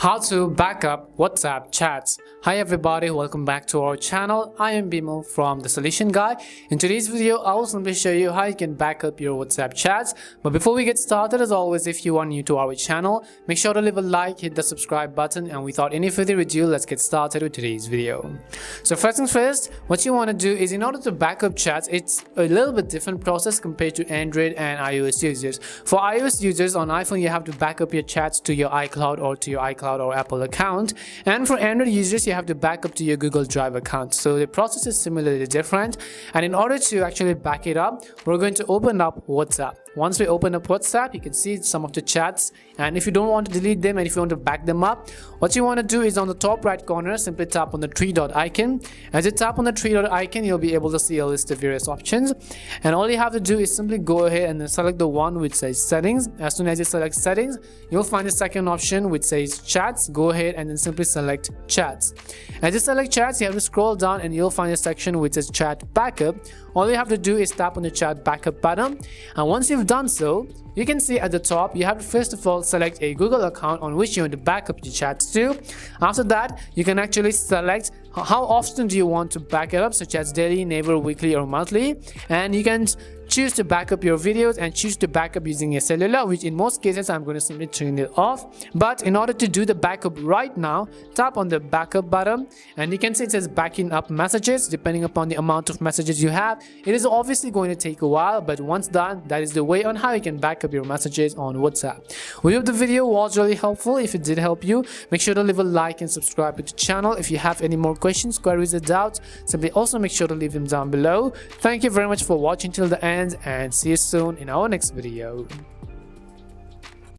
How to backup WhatsApp chats. Hi everybody, welcome back to our channel. I am Bimal from The Solution Guy. In today's video, I will simply show you how you can backup your WhatsApp chats. But before we get started, as always, if you are new to our channel, make sure to leave a like, hit the subscribe button, and without any further ado, let's get started with today's video. So first things first, what you want to do is in order to backup chats, it's a little bit different process compared to Android and iOS users. For iOS users on iPhone, you have to backup your chats to your iCloud or to your iCloud or Apple account, and for Android users you have to back up to your Google Drive account. So the process is similarly different, and in order to actually back it up, we're going to open up WhatsApp. Once we open up WhatsApp, you can see some of the chats, and if you don't want to delete them and if you want to back them up, what you want to do is on the top right corner, simply tap on the three dot icon. As you tap on the three dot icon, you'll be able to see a list of various options, and all you have to do is simply go ahead and then select the one which says settings. As soon as you select settings, you'll find the second option which says chats. Go ahead and then simply select chats. As you select chats, you have to scroll down and you'll find a section which says chat backup. All you have to do is tap on the chat backup button, and once you've done so, you can see at the top you have to first of all select a Google account on which you want to backup your chats to. After that, you can actually select how often do you want to back it up, such as daily, neighbor, weekly, or monthly, and you can choose to back up your videos and choose to backup using a cellular, which in most cases I'm going to simply turn it off. But in order to do the backup right now, tap on the backup button, and you can see it says backing up messages. Depending upon the amount of messages you have, it is obviously going to take a while, but once done, that is the way on how you can back up your messages on WhatsApp. We hope the video was really helpful. If it did help you, make sure to leave a like and subscribe to the channel. If you have any more questions, queries, or doubts, simply also make sure to leave them down below. Thank you very much for watching till the end, and see you soon in our next video.